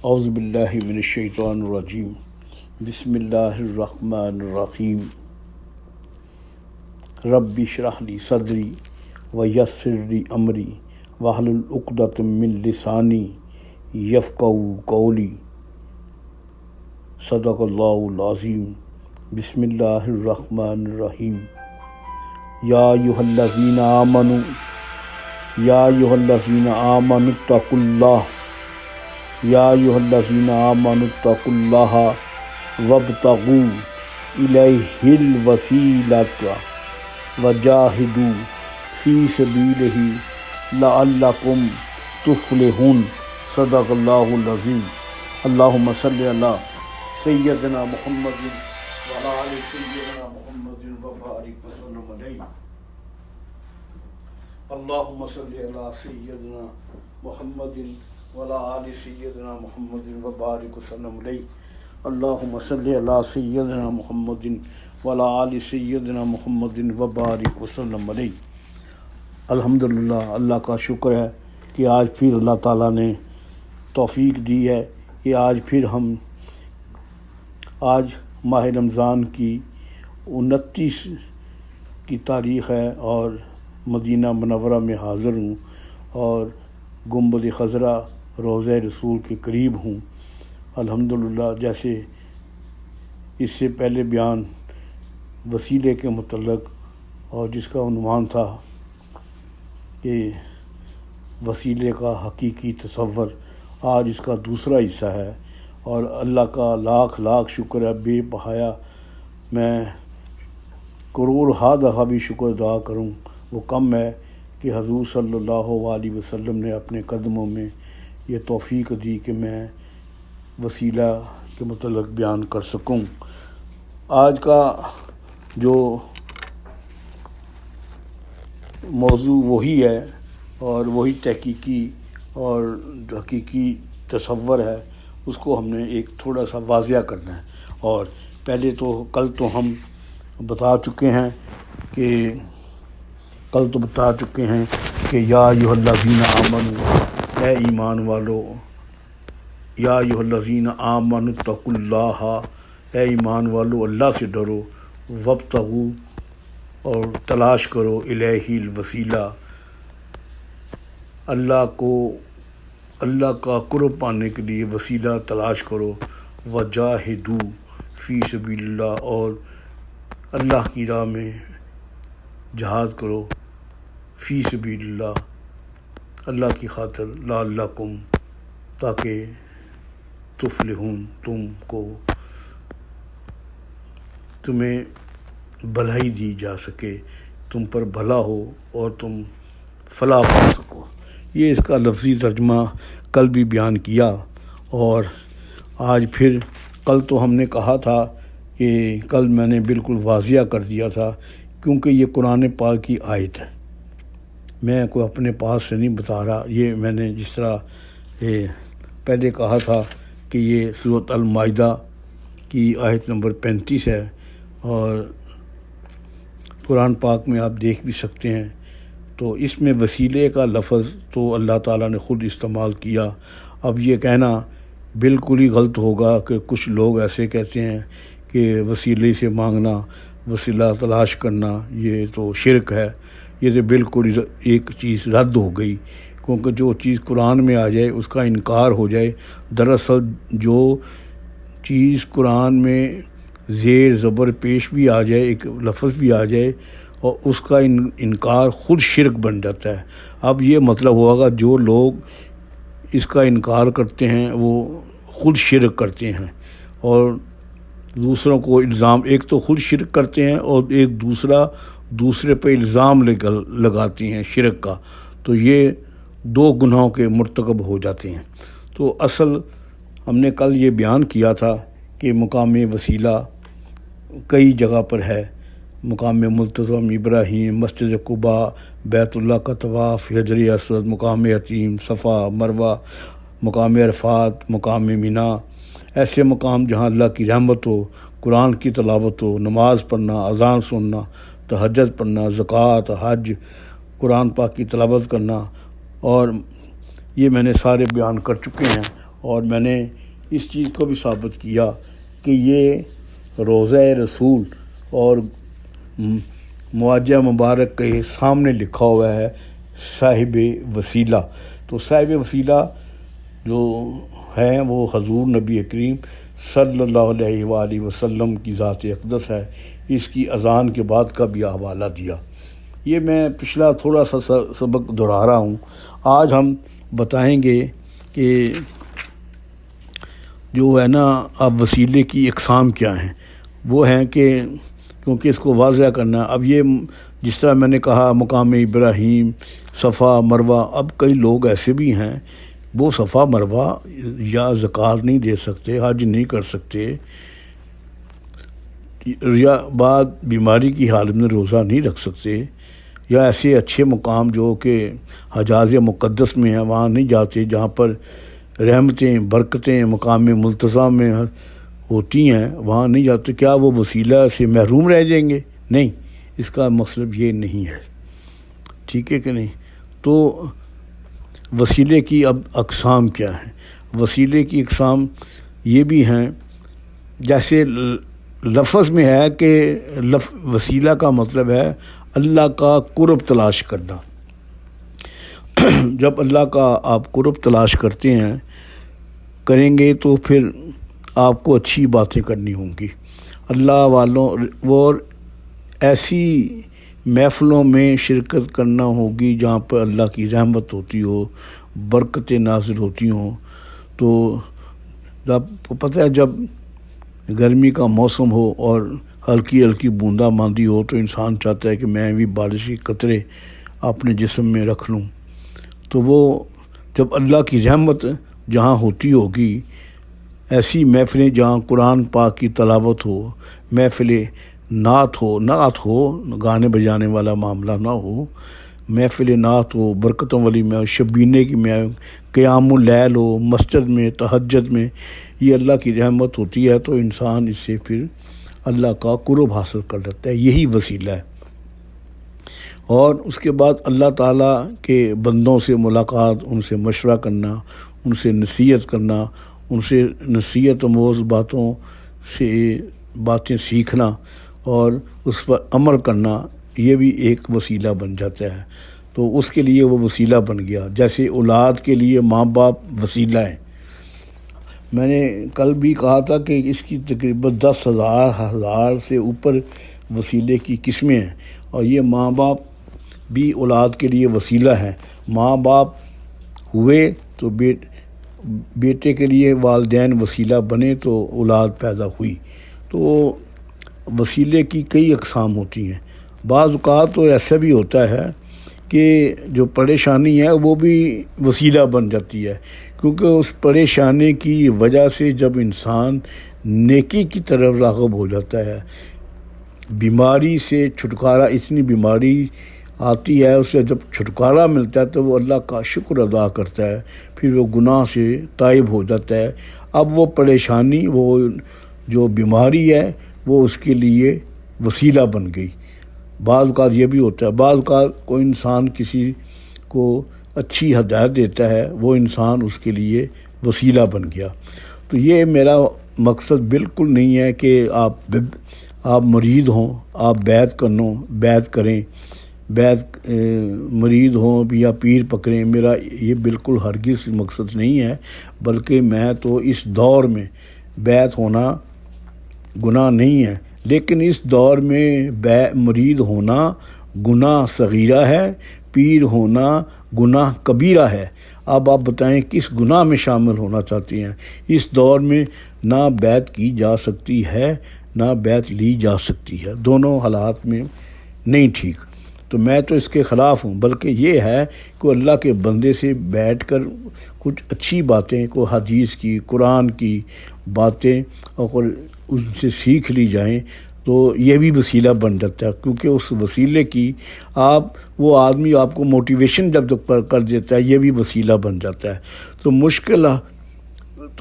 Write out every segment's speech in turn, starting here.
اعوذ باللہ من الشیطان الرجیم بسم اللہ الرحمن الرحیم رب اشرح لی صدری ویسر لی امری واحلل عقدۃ من لسانی یفقہوا قولی صدق اللہ العظیم بسم اللہ الرحمن الرحیم یا ایھا الذین آمنوا اتقوا اللہ یا ایھا الذین آمنوا اتقوا اللہ وابتغوا الیہ الوسیلۃ وجاہدوا فی سبیلہ لعلکم تفلحون صدق اللہ العظیم۔ اللہم صلی علی سیدنا محمد وعلی آل سیدنا محمد وبارک وسلم علیہ۔ اللہم صلی علی سیدنا محمد وعلی آل سیدنا محمد وبارک وسلم علیہ۔ اللہم صلی علی سیدنا محمد وعلی آل سیدنا محمد وبارک وسلم علیہ۔ الحمدللہ، اللہ کا شکر ہے کہ آج پھر اللہ تعالیٰ نے توفیق دی ہے کہ آج پھر ہم ماہ رمضان کی 29 کی تاریخ ہے اور مدینہ منورہ میں حاضر ہوں اور گنبد خضرا روضہ رسول کے قریب ہوں۔ الحمدللہ، جیسے اس سے پہلے بیان وسیلے کے متعلق اور جس کا عنوان تھا کہ وسیلے کا حقیقی تصور، آج اس کا دوسرا حصہ ہے اور اللہ کا لاکھ لاکھ شکر ہے، بے پہایا۔ میں کروڑ ہا دفعہ بھی شکر ادا کروں وہ کم ہے کہ حضور صلی اللہ علیہ وسلم نے اپنے قدموں میں یہ توفیق دی کہ میں وسیلہ کے متعلق بیان کر سکوں۔ آج کا جو موضوع وہی ہے اور وہی تحقیقی اور حقیقی تصور ہے، اس کو ہم نے ایک تھوڑا سا واضح کرنا ہے۔ اور پہلے تو کل تو ہم بتا چکے ہیں کہ یا ایھا الذین آمنوا، اے ایمان والو، یا ایھا الذین آمنوا اتقوا اللہ، اے ایمان والو اللہ سے ڈرو، وابتغوا اور تلاش کرو، الیہ الوسیلہ اللہ کا قرب پانے کے لیے وسیلہ تلاش کرو، وجاہدوا فی سبیل اللہ اور اللہ کی راہ میں جہاد کرو، فی سبیل اللہ کی خاطر، لعلکم تاکہ تفلحون تمہیں بھلائی دی جا سکے، تم پر بھلا ہو اور تم فلاح پا سکو۔ یہ اس کا لفظی ترجمہ کل بھی بیان کیا اور آج پھر کل تو ہم نے کہا تھا کہ کل میں نے بالکل واضح کر دیا تھا کیونکہ یہ قرآن پاک کی آیت ہے، میں کوئی اپنے پاس سے نہیں بتا رہا۔ یہ میں نے جس طرح پہلے کہا تھا کہ یہ سورۃ المائدہ کی آیت نمبر 35 ہے اور قرآن پاک میں آپ دیکھ بھی سکتے ہیں، تو اس میں وسیلے کا لفظ تو اللہ تعالیٰ نے خود استعمال کیا۔ اب یہ کہنا بالکل ہی غلط ہوگا کہ کچھ لوگ ایسے کہتے ہیں کہ وسیلے سے مانگنا، وسیلہ تلاش کرنا یہ تو شرک ہے۔ یہ تو بالکل ایک چیز رد ہو گئی، کیونکہ جو چیز قرآن میں آ جائے اس کا انکار ہو جائے۔ دراصل جو چیز قرآن میں زیر زبر پیش بھی آ جائے، ایک لفظ بھی آ جائے اور اس کا انکار خود شرک بن جاتا ہے۔ اب یہ مطلب ہوگا جو لوگ اس کا انکار کرتے ہیں وہ خود شرک کرتے ہیں اور دوسروں کو الزام، ایک تو خود شرک کرتے ہیں اور ایک دوسرے پہ الزام لگاتے ہیں شرک کا، تو یہ دو گناہوں کے مرتکب ہو جاتے ہیں۔ تو اصل ہم نے کل یہ بیان کیا تھا کہ مقام وسیلہ کئی جگہ پر ہے، مقام ملتزم، ابراہیم، مسجد قباء، بیت اللہ کا طواف، حجر اسود، مقام حتیم، صفا مروہ، مقام عرفات، مقام مینا، ایسے مقام جہاں اللہ کی رحمت ہو، قرآن کی تلاوت ہو، نماز پڑھنا، اذان سننا، تہجد پڑھنا، زکوٰۃ، حج، قرآن پاک کی تلاوت کرنا، اور یہ میں نے سارے بیان کر چکے ہیں۔ اور میں نے اس چیز کو بھی ثابت کیا کہ یہ روضہ رسول اور معاجہ مبارک کے سامنے لکھا ہوا ہے صاحب وسیلہ. تو صاحب وسیلہ جو ہے وہ حضور نبی کریم صلی اللہ علیہ وآلہ وسلم کی ذات اقدس ہے. اس کی اذان کے بعد کا بھی حوالہ دیا. یہ میں پچھلا تھوڑا سا سبق دہرا رہا ہوں. آج ہم بتائیں گے کہ جو ہے نا اب وسیلے کی اقسام کیا ہیں. وہ ہیں کہ کیونکہ اس کو واضح کرنا. اب یہ جس طرح میں نے کہا مقام ابراہیم، صفا، مروہ، اب کئی لوگ ایسے بھی ہیں وہ صفا مروہ یا زکوٰۃ نہیں دے سکتے، حج نہیں کر سکتے، یا بعد بیماری کی حالت میں روزہ نہیں رکھ سکتے، یا ایسے اچھے مقام جو کہ حجاز مقدس میں ہیں وہاں نہیں جاتے، جہاں پر رحمتیں برکتیں مقام ملتزم میں ہوتی ہیں وہاں نہیں جاتے. کیا وہ وسیلہ سے محروم رہ جائیں گے؟ نہیں، اس کا مطلب یہ نہیں ہے. ٹھیک ہے کہ نہیں؟ تو وسیلے کی اب اقسام کیا ہیں؟ وسیلے کی اقسام یہ بھی ہیں، جیسے لفظ میں ہے کہ وسیلہ کا مطلب ہے اللہ کا قرب تلاش کرنا. جب اللہ کا آپ قرب تلاش کریں گے تو پھر آپ کو اچھی باتیں کرنی ہوں گی. اللہ والوں اور ایسی محفلوں میں شرکت کرنا ہوگی جہاں پر اللہ کی رحمت ہوتی ہو، برکتیں نازل ہوتی ہوں. تو جب پتہ ہے جب گرمی کا موسم ہو اور ہلکی ہلکی بوندا باندی ہو تو انسان چاہتا ہے کہ میں بھی بارش کے قطرے اپنے جسم میں رکھ لوں. تو وہ جب اللہ کی رحمت جہاں ہوتی ہوگی، ایسی محفلیں جہاں قرآن پاک کی تلاوت ہو، محفل نعت ہو گانے بجانے والا معاملہ نہ ہو، محفل نعت ہو، برکتوں والی میں شبینے کی میں قیام اللیل ہو، مسجد میں تہجد میں، یہ اللہ کی رحمت ہوتی ہے تو انسان اس سے پھر اللہ کا قرب حاصل کر لیتا ہے. یہی وسیلہ ہے. اور اس کے بعد اللہ تعالیٰ کے بندوں سے ملاقات، ان سے مشورہ کرنا، ان سے نصیحت کرنا، ان سے نصیحت آموز باتیں سیکھنا اور اس پر عمل کرنا، یہ بھی ایک وسیلہ بن جاتا ہے. تو اس کے لیے وہ وسیلہ بن گیا. جیسے اولاد کے لیے ماں باپ وسیلہ ہیں. میں نے کل بھی کہا تھا کہ اس کی تقریباً 10,000 سے اوپر وسیلے کی قسمیں ہیں، اور یہ ماں باپ بھی اولاد کے لیے وسیلہ ہیں. ماں باپ ہوئے تو بیٹے کے لیے والدین وسیلہ بنے تو اولاد پیدا ہوئی. تو وسیلے کی کئی اقسام ہوتی ہیں. بعض اوقات تو ایسا بھی ہوتا ہے کہ جو پریشانی ہے وہ بھی وسیلہ بن جاتی ہے، کیونکہ اس پریشانی کی وجہ سے جب انسان نیکی کی طرف راغب ہو جاتا ہے، بیماری سے چھٹکارا، اتنی بیماری آتی ہے اسے جب چھٹکارا ملتا ہے تو وہ اللہ کا شکر ادا کرتا ہے، پھر وہ گناہ سے تائب ہو جاتا ہے. اب وہ پریشانی، وہ جو بیماری ہے وہ اس کے لیے وسیلہ بن گئی. بعض اوقات یہ بھی ہوتا ہے، بعض اوقات کوئی انسان کسی کو اچھی ہدایت دیتا ہے، وہ انسان اس کے لیے وسیلہ بن گیا. تو یہ میرا مقصد بالکل نہیں ہے کہ آپ مرید ہوں، آپ بیعت کریں، مرید ہوں یا پیر پکڑیں. میرا یہ بالکل ہرگز مقصد نہیں ہے، بلکہ میں تو اس دور میں بیعت ہونا گناہ نہیں ہے، لیکن اس دور میں مرید ہونا گناہ صغیرہ ہے، پیر ہونا گناہ کبیرہ ہے. اب آپ بتائیں کس گناہ میں شامل ہونا چاہتی ہیں؟ اس دور میں نہ بیعت کی جا سکتی ہے نہ بیعت لی جا سکتی ہے، دونوں حالات میں نہیں ٹھیک. تو میں تو اس کے خلاف ہوں، بلکہ یہ ہے کہ اللہ کے بندے سے بیٹھ کر کچھ اچھی باتیں کو حدیث کی، قرآن کی باتیں اور ان سے سیکھ لی جائیں تو یہ بھی وسیلہ بن جاتا ہے. کیونکہ اس وسیلے کی وہ آدمی آپ کو موٹیویشن جب تک کر دیتا ہے، یہ بھی وسیلہ بن جاتا ہے. تو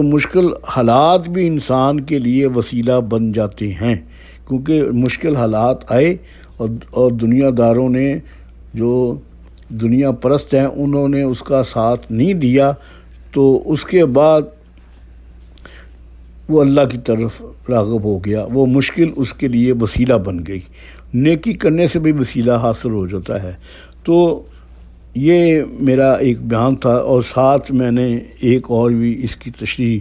مشکل حالات بھی انسان کے لیے وسیلہ بن جاتے ہیں، کیونکہ مشکل حالات آئے اور دنیا داروں نے، جو دنیا پرست ہیں، انہوں نے اس کا ساتھ نہیں دیا، تو اس کے بعد وہ اللہ کی طرف راغب ہو گیا، وہ مشکل اس کے لیے وسیلہ بن گئی، نیکی کرنے سے بھی وسیلہ حاصل ہو جاتا ہے۔ تو یہ میرا ایک بیان تھا، اور ساتھ میں نے ایک اور بھی اس کی تشریح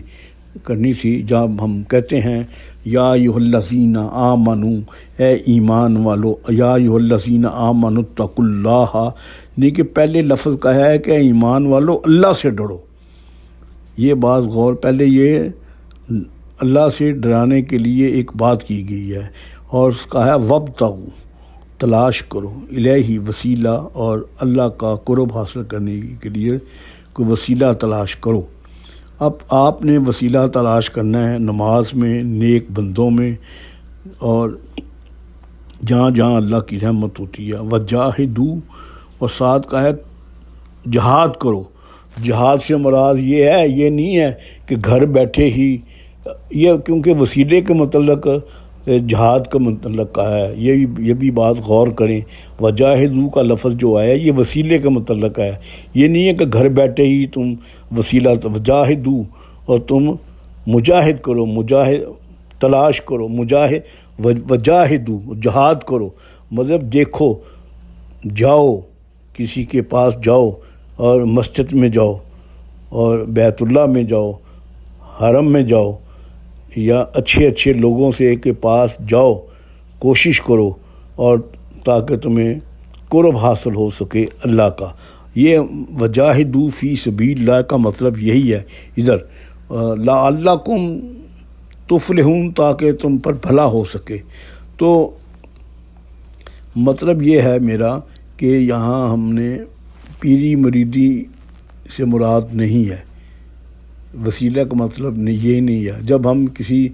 کرنی تھی، جب ہم کہتے ہیں یا ایھا الذین آمنوا، اے ایمان والو، یا ایھا الذین آمنوا اتقوا اللہ، نہیں کہ پہلے لفظ کہا ہے کہ ایمان والو اللہ سے ڈرو۔ یہ بات غور، پہلے یہ اللہ سے ڈرانے کے لیے ایک بات کی گئی ہے، اور اس کا ہے وابتغوا، تلاش کرو، الہی وسیلہ، اور اللہ کا قرب حاصل کرنے کے لیے کوئی وسیلہ تلاش کرو۔ اب آپ نے وسیلہ تلاش کرنا ہے نماز میں، نیک بندوں میں، اور جہاں جہاں اللہ کی رحمت ہوتی ہے۔ وجاہدوا، اور ساتھ کا ہے جہاد کرو۔ جہاد سے مراد یہ ہے، یہ نہیں ہے کہ گھر بیٹھے ہی، یہ کیونکہ وسیلے کے متعلق جہاد کا متعلق کا ہے، یہ بھی بات غور کریں۔ وجاہدوا کا لفظ جو آیا یہ وسیلے کے متعلق ہے، یہ نہیں ہے کہ گھر بیٹھے ہی تم وسیلہ، وجاہدوا، اور تم مجاہد کرو، مجاہد تلاش کرو، مجاہد، وجاہدوا جہاد کرو، مطلب دیکھو، جاؤ کسی کے پاس جاؤ، اور مسجد میں جاؤ، اور بیت اللہ میں جاؤ، حرم میں جاؤ، یا اچھے اچھے لوگوں سے کے پاس جاؤ، کوشش کرو، اور تاکہ تمہیں قرب حاصل ہو سکے اللہ کا۔ یہ وجاہدوا فی سبیل اللہ کا مطلب یہی ہے ادھر، لعلکم تفلحون، تاکہ تم پر بھلا ہو سکے۔ تو مطلب یہ ہے میرا کہ یہاں ہم نے پیری مریدی سے مراد نہیں ہے، وسیلہ کا مطلب یہ نہیں ہے۔ جب ہم کسی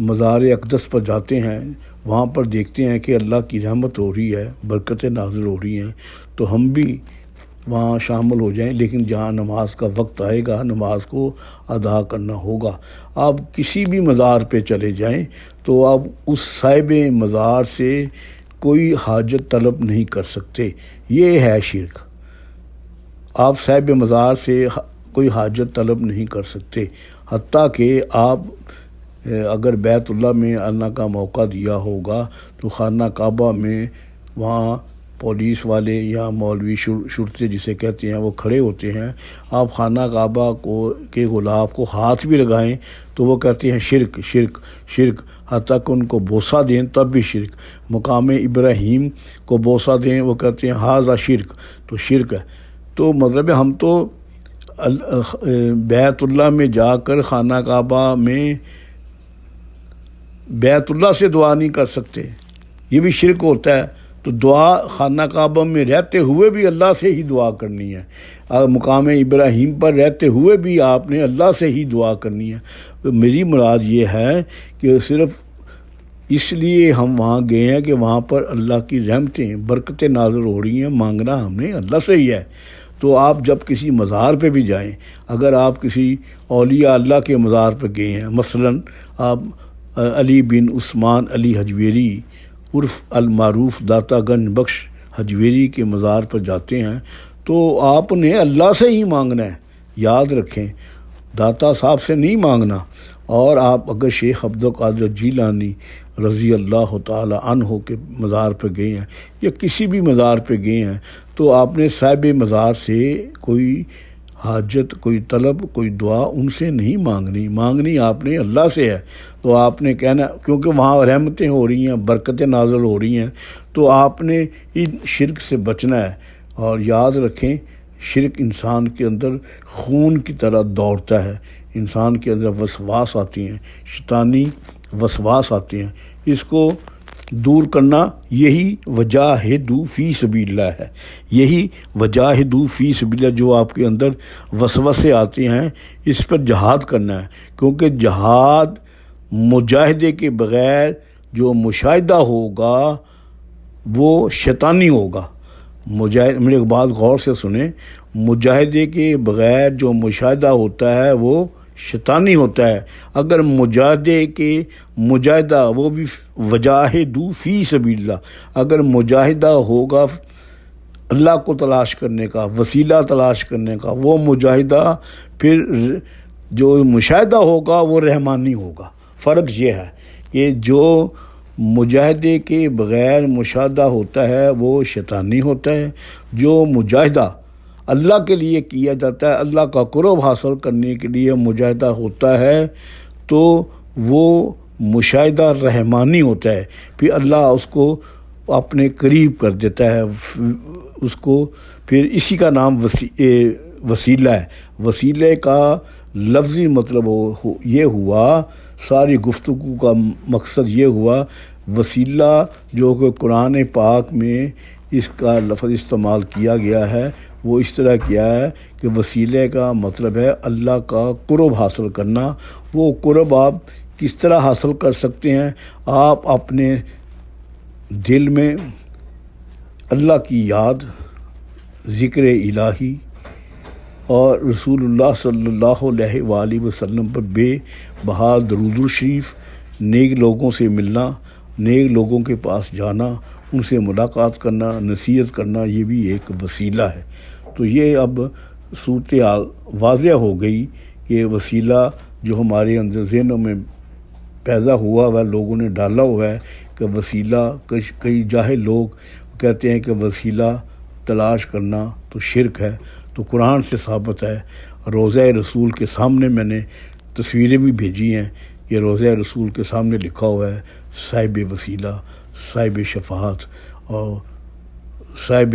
مزار اقدس پر جاتے ہیں، وہاں پر دیکھتے ہیں کہ اللہ کی رحمت ہو رہی ہے، برکتیں نازل ہو رہی ہیں، تو ہم بھی وہاں شامل ہو جائیں، لیکن جہاں نماز کا وقت آئے گا نماز کو ادا کرنا ہوگا۔ آپ کسی بھی مزار پہ چلے جائیں تو آپ اس صاحب مزار سے کوئی حاجت طلب نہیں کر سکتے، یہ ہے شرک۔ آپ صاحب مزار سے کوئی حاجت طلب نہیں کر سکتے، حتیٰ کہ آپ اگر بیت اللہ میں آنے کا موقع دیا ہوگا تو خانہ کعبہ میں وہاں پولیس والے یا مولوی شرطے جسے کہتے ہیں وہ کھڑے ہوتے ہیں، آپ خانہ کعبہ کے غلاف کو ہاتھ بھی لگائیں تو وہ کہتے ہیں شرک شرک شرک، حتیٰ کہ ان کو بوسہ دیں تب بھی شرک۔ مقام ابراہیم کو بوسہ دیں، وہ کہتے ہیں ھذا شرک، تو شرک ہے۔ تو مطلب ہم تو بیت اللہ میں جا کر خانہ کعبہ میں بیت اللہ سے دعا نہیں کر سکتے، یہ بھی شرک ہوتا ہے۔ تو دعا خانہ کعبہ میں رہتے ہوئے بھی اللہ سے ہی دعا کرنی ہے، مقام ابراہیم پر رہتے ہوئے بھی آپ نے اللہ سے ہی دعا کرنی ہے۔ تو میری مراد یہ ہے کہ صرف اس لیے ہم وہاں گئے ہیں کہ وہاں پر اللہ کی رحمتیں برکتیں نازل ہو رہی ہیں، مانگنا ہم نے اللہ سے ہی ہے۔ تو آپ جب کسی مزار پہ بھی جائیں، اگر آپ کسی اولیاء اللہ کے مزار پہ گئے ہیں، مثلاً آپ علی بن عثمان علی حجویری عرف المعروف داتا گنج بخش حجویری کے مزار پر جاتے ہیں تو آپ نے اللہ سے ہی مانگنا ہے، یاد رکھیں، داتا صاحب سے نہیں مانگنا۔ اور آپ اگر شیخ عبد القادر جیلانی رضی اللہ تعالی عنہ کے مزار پہ گئے ہیں یا کسی بھی مزار پہ گئے ہیں تو آپ نے صاحب مزار سے کوئی حاجت، کوئی طلب، کوئی دعا ان سے نہیں مانگنی آپ نے اللہ سے ہے۔ تو آپ نے کہنا، کیونکہ وہاں رحمتیں ہو رہی ہیں، برکتیں نازل ہو رہی ہیں، تو آپ نے ان شرک سے بچنا ہے۔ اور یاد رکھیں، شرک انسان کے اندر خون کی طرح دوڑتا ہے، انسان کے اندر وسواس آتی ہیں، شیطانی وسواس آتے ہیں، اس کو دور کرنا یہی وجاہدوا فی سبیل اللہ ہے، یہی وجاہدوا فی سبیل اللہ، جو آپ کے اندر وسوسے آتے ہیں اس پر جہاد کرنا ہے، کیونکہ جہاد مجاہدے کے بغیر جو مشاہدہ ہوگا وہ شیطانی ہوگا۔ میری ایک بات غور سے سنیں، مجاہدے کے بغیر جو مشاہدہ ہوتا ہے وہ شیطانی ہوتا ہے۔ اگر مجاہدہ وہ بھی وجاہدوا فی سبیل اللہ، اگر مجاہدہ ہوگا اللہ کو تلاش کرنے کا، وسیلہ تلاش کرنے کا، وہ مجاہدہ پھر جو مشاہدہ ہوگا وہ رحمانی ہوگا۔ فرق یہ ہے کہ جو مجاہدے کے بغیر مشاہدہ ہوتا ہے وہ شیطانی ہوتا ہے، جو مجاہدہ اللہ کے لیے کیا جاتا ہے، اللہ کا قرب حاصل کرنے کے لیے مجاہدہ ہوتا ہے، تو وہ مشاہدہ رحمانی ہوتا ہے۔ پھر اللہ اس کو اپنے قریب کر دیتا ہے، اس کو پھر اسی کا نام وسیلہ ہے۔ وسیلے کا لفظی مطلب یہ ہوا، ساری گفتگو کا مقصد یہ ہوا، وسیلہ جو کہ قرآن پاک میں اس کا لفظ استعمال کیا گیا ہے وہ اس طرح کیا ہے کہ وسیلے کا مطلب ہے اللہ کا قرب حاصل کرنا۔ وہ قرب آپ کس طرح حاصل کر سکتے ہیں؟ آپ اپنے دل میں اللہ کی یاد، ذکر الہی اور رسول اللہ صلی اللہ علیہ وآلہ وسلم پر بے بہا درود الشریف، نیک لوگوں سے ملنا، نیک لوگوں کے پاس جانا، ان سے ملاقات کرنا، نصیحت کرنا، یہ بھی ایک وسیلہ ہے۔ تو یہ اب صورتحال واضح ہو گئی کہ وسیلہ جو ہمارے اندر ذہنوں میں پیدا ہوا ہوا، لوگوں نے ڈالا ہوا ہے کہ وسیلہ، کئی جاہل لوگ کہتے ہیں کہ وسیلہ تلاش کرنا تو شرک ہے۔ تو قرآن سے ثابت ہے، روضہ رسول کے سامنے میں نے تصویریں بھی بھیجی ہیں، یہ روضہ رسول کے سامنے لکھا ہوا ہے صاحب وسیلہ، صاحب شفاعت اور صاحب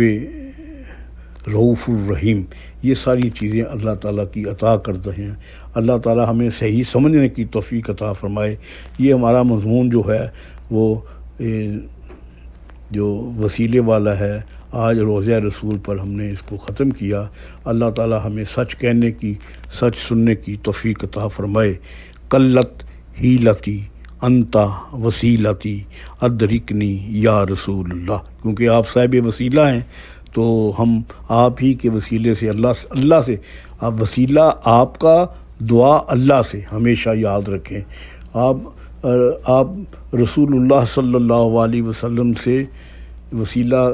رؤوف الرحیم۔ یہ ساری چیزیں اللہ تعالیٰ کی عطا کرتے ہیں۔ اللہ تعالیٰ ہمیں صحیح سمجھنے کی توفیق عطا فرمائے۔ یہ ہمارا مضمون جو ہے وہ جو وسیلے والا ہے، آج روضہ رسول پر ہم نے اس کو ختم کیا۔ اللہ تعالیٰ ہمیں سچ کہنے کی، سچ سننے کی توفیق عطا فرمائے۔ قلت حیلتی انت وسیلتی ادرکنی یا رسول اللہ، کیونکہ آپ صاحب وسیلہ ہیں تو ہم آپ ہی کے وسیلے سے اللہ سے آپ وسیلہ، آپ کا دعا اللہ سے ہمیشہ یاد رکھیں۔ آپ رسول اللہ صلی اللہ علیہ وسلم سے وسیلہ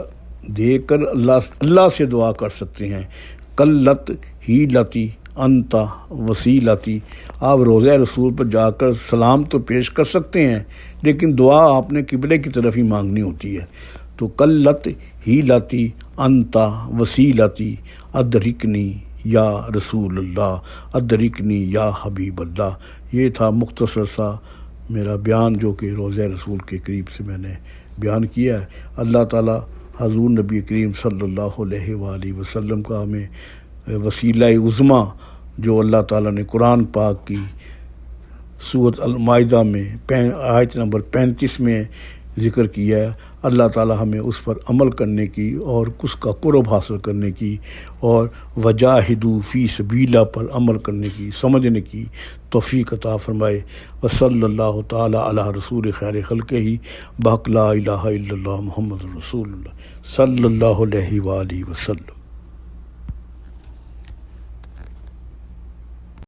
دے کر اللہ سے دعا کر سکتے ہیں۔ قلت حیلتی انت وسیلتی، آپ روضہ رسول پر جا کر سلام تو پیش کر سکتے ہیں لیکن دعا آپ نے قبلے کی طرف ہی مانگنی ہوتی ہے۔ تو قلت حیلتی انت وسیلتی ادرکنی یا رسول اللہ، ادرکنی یا حبیب اللہ۔ یہ تھا مختصر سا میرا بیان جو کہ روضہ رسول کے قریب سے میں نے بیان کیا ہے۔ اللہ تعالیٰ حضور نبی کریم صلی اللہ علیہ وآلہ وسلم کا ہمیں وسیلہ عظمیٰ جو اللہ تعالیٰ نے قرآن پاک کی سورۃ المائدہ میں آیت نمبر 35 میں ذکر کیا ہے، اللہ تعالیٰ ہمیں اس پر عمل کرنے کی اور اس کا قرب حاصل کرنے کی اور وجاہدوا فی سبیلہ پر عمل کرنے کی، سمجھنے کی توفیق عطا فرمائے۔ وصلی اللہ تعالی علی رسول خیر خلقہ بحق لا الہ الا اللہ محمد رسول اللہ صلی اللہ علیہ وآلہ وسلم۔